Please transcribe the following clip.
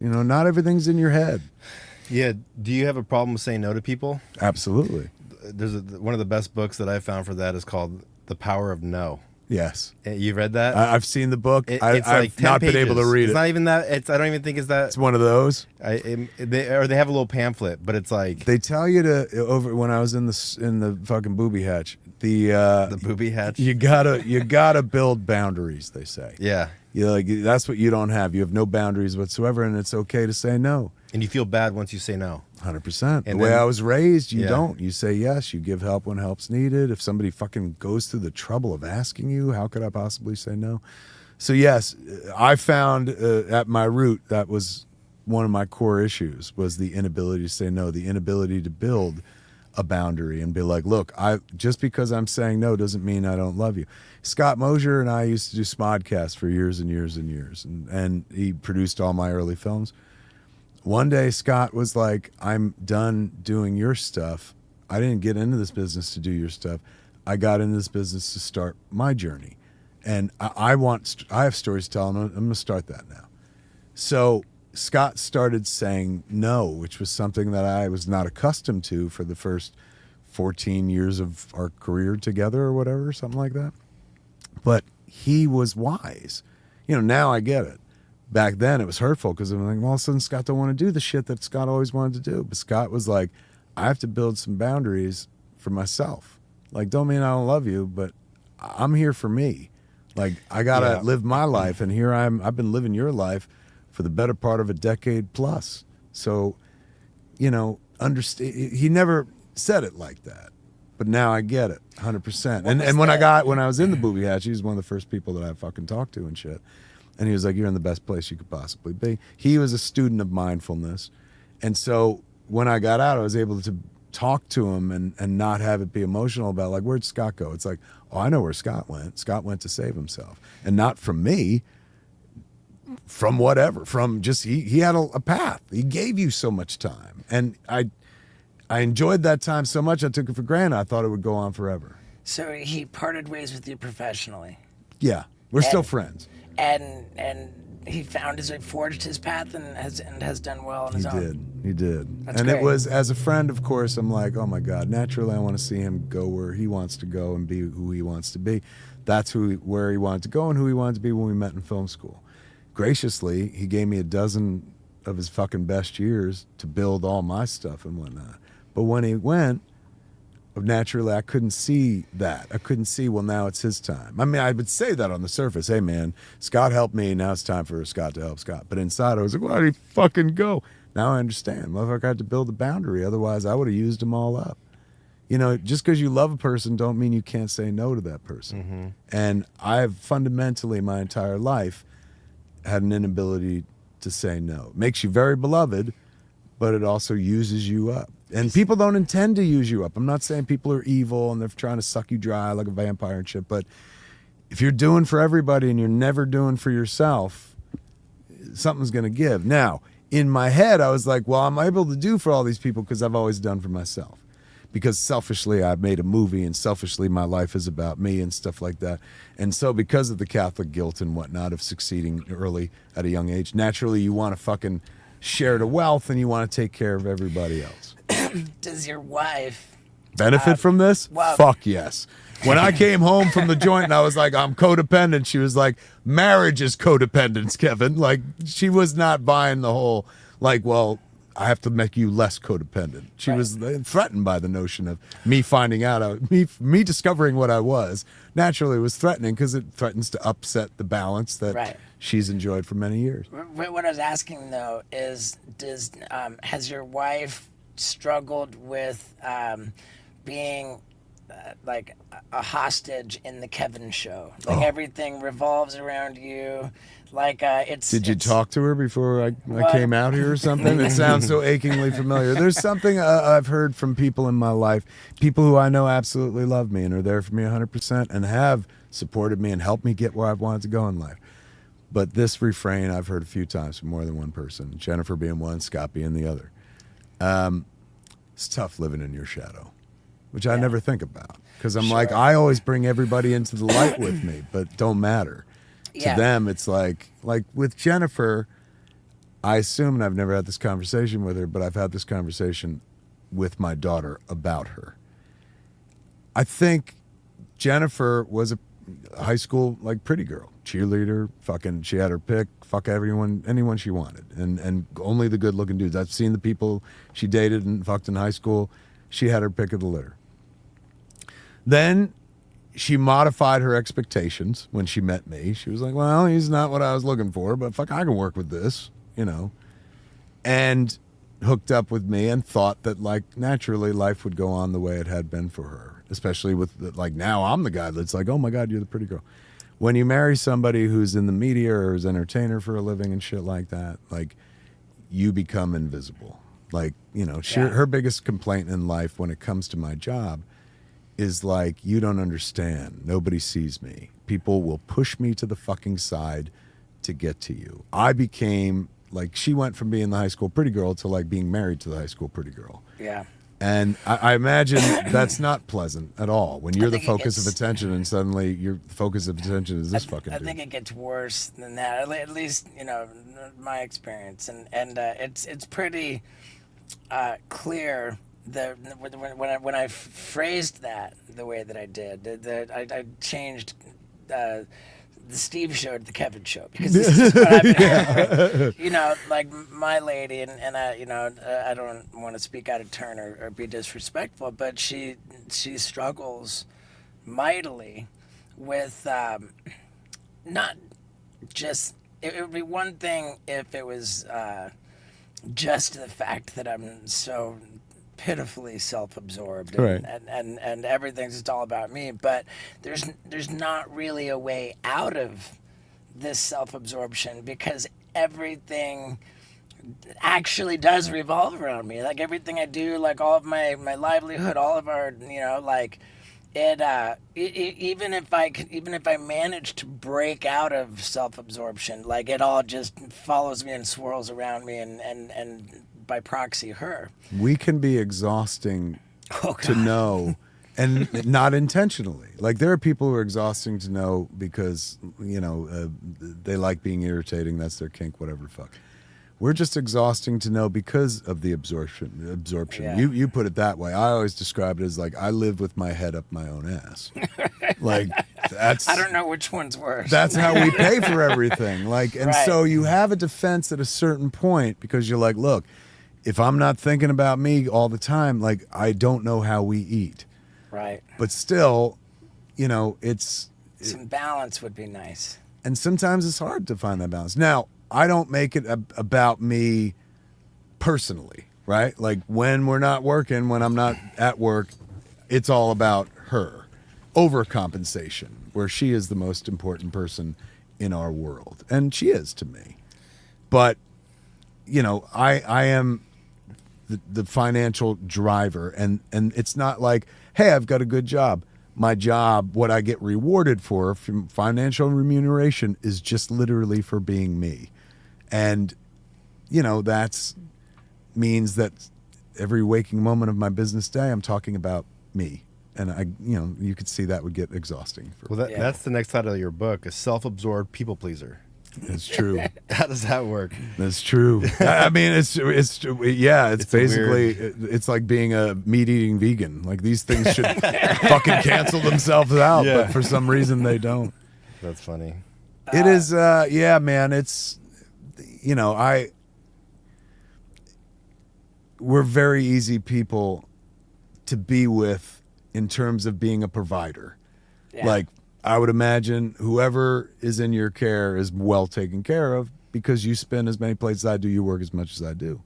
Not everything's in your head. Yeah. Do you have a problem saying no to people? Absolutely. There's one of the best books that I found for that is called The Power of No. Yes. You've read that? I've seen the book. It's I've like 10 not pages. been able to read it's it. Not even that. I don't even think it's that. It's one of those. They have a little pamphlet, but it's like they tell you to when I was in the fucking booby hatch. The booby hatch. You gotta build boundaries. They say. Yeah. That's what you don't have. You have no boundaries whatsoever, and it's okay to say no. And you feel bad once you say no. 100%. The way I was raised, you don't. You say yes. You give help when help's needed. If somebody fucking goes through the trouble of asking you, how could I possibly say no? So yes, I found at my root that was one of my core issues was the inability to say no, the inability to build a boundary and be like, look, just because I'm saying no doesn't mean I don't love you. Scott Mosier and I used to do Smodcast for years and years and years, and he produced all my early films. One day, Scott was like, I'm done doing your stuff. I didn't get into this business to do your stuff. I got into this business to start my journey. And I have stories to tell, and I'm going to start that now. So Scott started saying no, which was something that I was not accustomed to for the first 14 years of our career together or whatever, something like that. But he was wise. Now I get it. Back then it was hurtful because I'm like, well, all of a sudden Scott don't want to do the shit that Scott always wanted to do. But Scott was like, I have to build some boundaries for myself. Like, don't mean I don't love you, but I'm here for me. Like, I got to live my life. And here I've been living your life for the better part of a decade plus. So, understand. He never said it like that. But now I get it 100%. And when I was in the booby hatch, he was one of the first people that I fucking talked to and shit. And he was like, you're in the best place you could possibly be. He was a student of mindfulness. And so when I got out, I was able to talk to him and not have it be emotional about, like, where'd Scott go? It's like, oh, I know where Scott went. Scott went to save himself. And not from me, from whatever, from just, he had a path. He gave you so much time. And I enjoyed that time so much, I took it for granted. I thought it would go on forever. So he parted ways with you professionally. Yeah, we're still friends. And he forged his path and has done well on his own. He did. That's and great. It was, as a friend, of course, I'm like, oh my God, naturally I want to see him go where he wants to go and be who he wants to be. That's where he wanted to go and who he wanted to be when we met in film school. Graciously, he gave me a dozen of his fucking best years to build all my stuff and whatnot. But when he went, naturally, I couldn't see that. I couldn't see, well, now it's his time. I mean, I would say that on the surface. Hey, man, Scott helped me. Now it's time for Scott to help Scott. But inside, I was like, why did he fucking go? Now I understand. Motherfucker had to build a boundary. Otherwise, I would have used them all up. Just because you love a person don't mean you can't say no to that person. Mm-hmm. And I've fundamentally, my entire life, had an inability to say no. It makes you very beloved, but it also uses you up. And people don't intend to use you up. I'm not saying people are evil and they're trying to suck you dry like a vampire and shit, but if you're doing for everybody and you're never doing for yourself, something's going to give. Now, in my head, I was like, well, I'm able to do for all these people because I've always done for myself. Because selfishly, I've made a movie, and selfishly, my life is about me and stuff like that. And so because of the Catholic guilt and whatnot of succeeding early at a young age, naturally, you want to fucking share the wealth and you want to take care of everybody else. Does your wife benefit from this? Well, fuck yes. When I came home from the joint and I was like, I'm codependent, she was like, marriage is codependence, Kevin. Like, she was not buying the whole, like, well, I have to make you less codependent. She was threatened by the notion of me finding out, me discovering what I was. Naturally, it was threatening because it threatens to upset the balance that she's enjoyed for many years. What I was asking, though, is has your wife struggled with being like a hostage in the Kevin show? Like everything revolves around you. Like Did you talk to her before I came out here or something? It sounds so achingly familiar. There's something I've heard from people in my life, people who I know absolutely love me and are there for me 100% and have supported me and helped me get where I've wanted to go in life. But this refrain I've heard a few times from more than one person, Jennifer being one, Scott being the other. It's tough living in your shadow, which I never think about because I'm like, I always bring everybody into the light with me, but don't matter. To them, it's like with Jennifer, I assume, and I've never had this conversation with her, but I've had this conversation with my daughter about her. I think Jennifer was a high school like pretty girl, cheerleader, fucking, she had her pick, fuck anyone she wanted, and only the good looking dudes. I've seen the people she dated and fucked in high school. She had her pick of the litter. Then she modified her expectations when she met me. She was like, well, he's not what I was looking for, but fuck, I can work with this, you know. And hooked up with me and thought that, like, naturally life would go on the way it had been for her, especially with, like, now I'm the guy that's like, oh my God, you're the pretty girl. When you marry somebody who's in the media or is an entertainer for a living and shit like that, like, you become invisible. Like, you know, her biggest complaint in life when it comes to my job is like, you don't understand. Nobody sees me. People will push me to the fucking side to get to you. I became, like, she went from being the high school pretty girl to, like, being married to the high school pretty girl. Yeah. And I imagine that's not pleasant at all when you're the focus of attention and suddenly your focus of attention is this fucking dude. I think it gets worse than that, at least, you know, my experience. And it's pretty clear that when I phrased that the way that I did, that I changed the Steve show to the Kevin show, because this is what I've been, you know, like my lady, and I, you know, I don't want to speak out of turn or be disrespectful, but she struggles mightily with not just, it would be one thing if it was just the fact that I'm so pitifully self-absorbed and everything's just all about me, but there's not really a way out of this self-absorption, because everything actually does revolve around me. Like, everything I do, like all of my livelihood, all of our, you know, like even if I manage to break out of self-absorption, like, it all just follows me and swirls around me and by proxy her. We can be exhausting to know, and not intentionally. Like, there are people who are exhausting to know because, you know, they like being irritating. That's their kink, whatever the fuck. We're just exhausting to know because of the absorption. Yeah. You put it that way. I always describe it as like, I live with my head up my own ass. Like, that's, I don't know which one's worse. That's how we pay for everything. Like, and so you have a defense at a certain point, because you're like, look, if I'm not thinking about me all the time, like, I don't know how we eat. Right. But still, you know, some balance would be nice. And sometimes it's hard to find that balance. Now, I don't make it about me personally, right? Like, when we're not working, when I'm not at work, it's all about her. Overcompensation, where she is the most important person in our world. And she is to me. But, you know, I am the financial driver, and it's not like, hey, I've got a good job. My job, what I get rewarded for from financial remuneration, is just literally for being me. And, you know, that's means that every waking moment of my business day, I'm talking about me. And I, you know, you could see that would get exhausting. That's the next title of your book, a self-absorbed people pleaser. It's true. How does that work? That's true. I mean, it's basically, it's like being a meat-eating vegan. Like, these things should fucking cancel themselves out, but for some reason they don't. That's funny. It is, yeah, man. It's, you know, we're very easy people to be with in terms of being a provider. Yeah. Like, I would imagine whoever is in your care is well taken care of, because you spend as many places as I do, you work as much as I do.